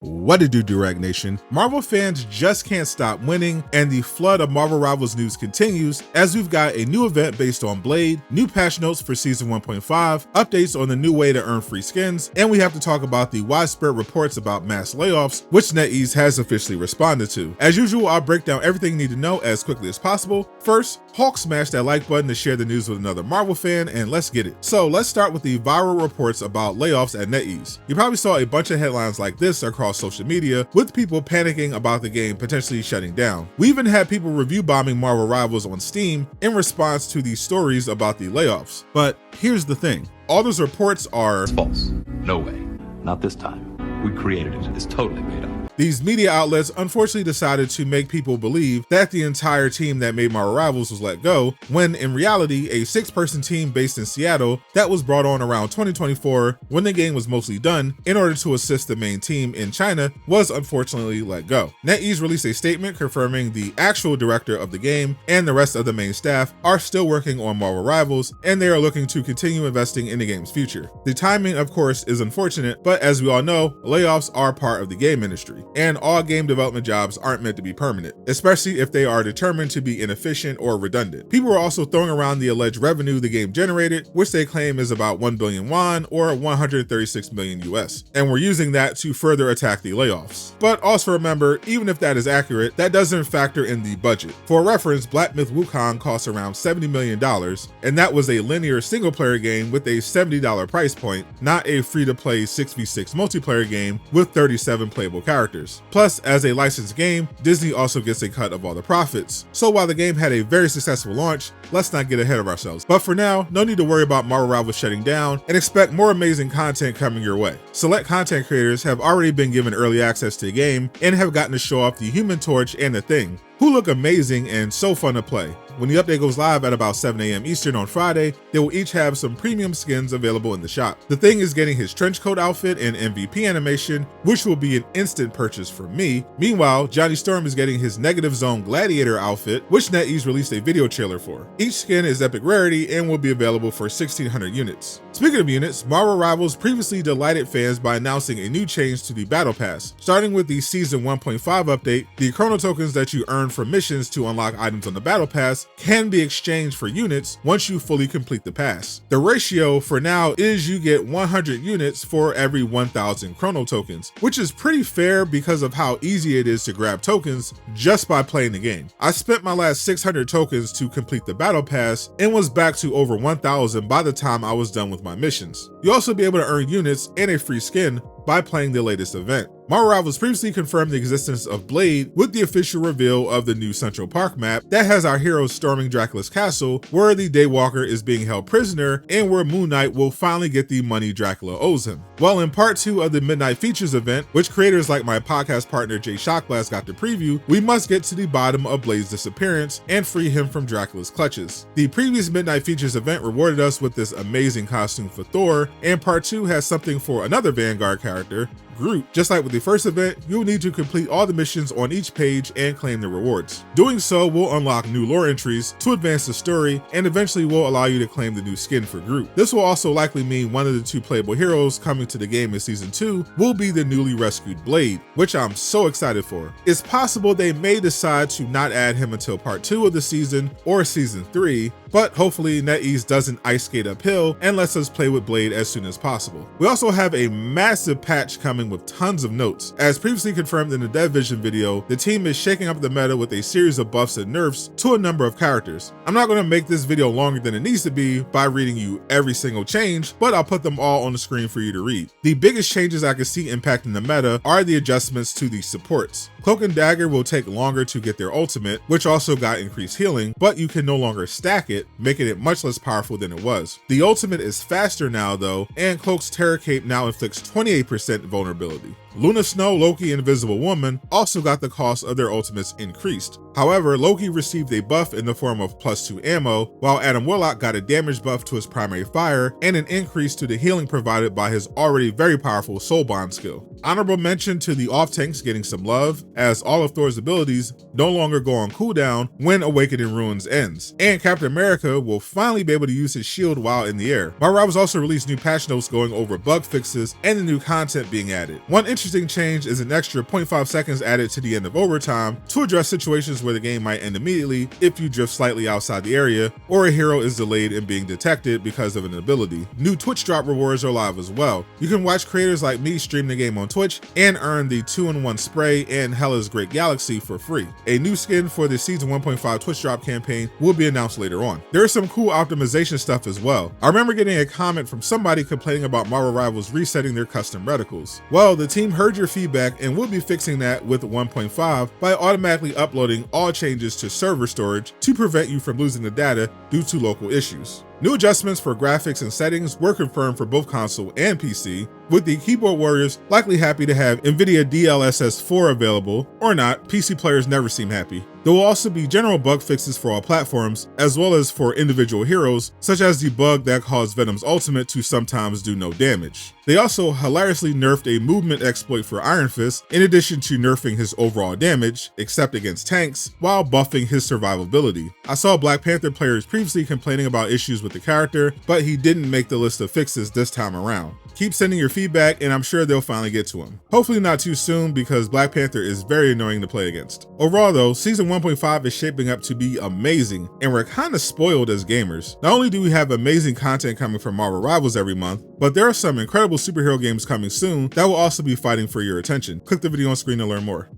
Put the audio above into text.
What it do, Durag Nation? Marvel fans just can't stop winning, and the flood of Marvel Rivals news continues as we've got a new event based on Blade, new patch notes for Season 1.5, updates on the new way to earn free skins, and we have to talk about the widespread reports about mass layoffs, which Netease has officially responded to. As usual, I'll break down everything you need to know as quickly as possible. First, Hulk smash that like button to share the news with another Marvel fan, and let's get it. So let's start with the viral reports about layoffs at Netease. You probably saw a bunch of headlines like this across social media, with people panicking about the game potentially shutting down. We even had people review bombing Marvel Rivals on Steam in response to these stories about the layoffs. But here's the thing, all those reports are false. No way. Not this time. We created it. It's totally made up. These media outlets unfortunately decided to make people believe that the entire team that made Marvel Rivals was let go, when in reality, a 6-person team based in Seattle that was brought on around 2024 when the game was mostly done in order to assist the main team in China was unfortunately let go. Netease released a statement confirming the actual director of the game and the rest of the main staff are still working on Marvel Rivals, and they are looking to continue investing in the game's future. The timing, of course, is unfortunate, but as we all know, layoffs are part of the game industry, and all game development jobs aren't meant to be permanent, especially if they are determined to be inefficient or redundant. People are also throwing around the alleged revenue the game generated, which they claim is about 1 billion won or 136 million US, and we're using that to further attack the layoffs. But also remember, even if that is accurate, that doesn't factor in the budget. For reference, Black Myth Wukong costs around $70 million, and that was a linear single-player game with a $70 price point, not a free-to-play 6v6 multiplayer game with 37 playable characters. Plus, as a licensed game, Disney also gets a cut of all the profits. So while the game had a very successful launch, let's not get ahead of ourselves. But for now, no need to worry about Marvel Rivals shutting down, and expect more amazing content coming your way. Select content creators have already been given early access to the game and have gotten to show off the Human Torch and the Thing, who look amazing and so fun to play. When the update goes live at about 7 AM Eastern on Friday, they will each have some premium skins available in the shop. The Thing is getting his trenchcoat outfit and MVP animation, which will be an instant purchase for me. Meanwhile, Johnny Storm is getting his Negative Zone Gladiator outfit, which Netease released a video trailer for. Each skin is epic rarity and will be available for 1,600 units. Speaking of units, Marvel Rivals previously delighted fans by announcing a new change to the Battle Pass. Starting with the Season 1.5 update, the chrono tokens that you earn from missions to unlock items on the Battle Pass can be exchanged for units once you fully complete the pass. The ratio for now is you get 100 units for every 1,000 chrono tokens, which is pretty fair because of how easy it is to grab tokens just by playing the game. I spent my last 600 tokens to complete the Battle Pass and was back to over 1,000 by the time I was done with my missions. You'll also be able to earn units and a free skin by playing the latest event. Marvel Rivals previously confirmed the existence of Blade with the official reveal of the new Central Park map that has our heroes storming Dracula's castle, where the Daywalker is being held prisoner and where Moon Knight will finally get the money Dracula owes him. Well, in part 2 of the Midnight Features event, which creators like my podcast partner Jay Shockblast got to preview, we must get to the bottom of Blade's disappearance and free him from Dracula's clutches. The previous Midnight Features event rewarded us with this amazing costume for Thor, and part 2 has something for another Vanguard character, Groot. Just like with the first event, you'll need to complete all the missions on each page and claim the rewards. Doing so will unlock new lore entries to advance the story, and eventually will allow you to claim the new skin for Groot. This will also likely mean one of the 2 playable heroes coming to the game in Season 2 will be the newly rescued Blade, which I'm so excited for. It's possible they may decide to not add him until part 2 of the season or Season 3, but hopefully Netease doesn't ice skate uphill and lets us play with Blade as soon as possible. We also have a massive patch coming with tons of notes. As previously confirmed in the Dev Vision video, the team is shaking up the meta with a series of buffs and nerfs to a number of characters. I'm not going to make this video longer than it needs to be by reading you every single change, but I'll put them all on the screen for you to read. The biggest changes I can see impacting the meta are the adjustments to the supports. Cloak and Dagger will take longer to get their ultimate, which also got increased healing, but you can no longer stack it, making it much less powerful than it was. The ultimate is faster now though, and Cloak's Terror Cape now inflicts 28% vulnerability. Luna Snow, Loki, and Invisible Woman also got the cost of their ultimates increased. However, Loki received a buff in the form of +2 ammo, while Adam Warlock got a damage buff to his primary fire and an increase to the healing provided by his already very powerful Soul Bond skill. Honorable mention to the off tanks getting some love, as all of Thor's abilities no longer go on cooldown when Awakening Ruins ends, and Captain America will finally be able to use his shield while in the air. Marvel Rivals also released new patch notes going over bug fixes and the new content being added. One interesting change is an extra 0.5 seconds added to the end of overtime to address situations where the game might end immediately if you drift slightly outside the area or a hero is delayed in being detected because of an ability. New Twitch drop rewards are live as well. You can watch creators like me stream the game on Twitch and earn the 2-in-1 spray and Hela's Great Galaxy for free. A new skin for the Season 1.5 Twitch drop campaign will be announced later on. There is some cool optimization stuff as well. I remember getting a comment from somebody complaining about Marvel Rivals resetting their custom reticles. Well, the team heard your feedback and will be fixing that with 1.5 by automatically uploading all changes to server storage to prevent you from losing the data due to local issues. New adjustments for graphics and settings were confirmed for both console and PC, with the keyboard warriors likely happy to have NVIDIA DLSS 4 available, or not. PC players never seem happy. There will also be general bug fixes for all platforms, as well as for individual heroes, such as the bug that caused Venom's ultimate to sometimes do no damage. They also hilariously nerfed a movement exploit for Iron Fist, in addition to nerfing his overall damage, except against tanks, while buffing his survivability. I saw Black Panther players previously complaining about issues with the character, but he didn't make the list of fixes this time around. Keep sending your feedback and I'm sure they'll finally get to him. Hopefully not too soon, because Black Panther is very annoying to play against. Overall though, Season 1.5 is shaping up to be amazing, and we're kind of spoiled as gamers. Not only do we have amazing content coming from Marvel Rivals every month, but there are some incredible superhero games coming soon that will also be fighting for your attention. Click the video on screen to learn more.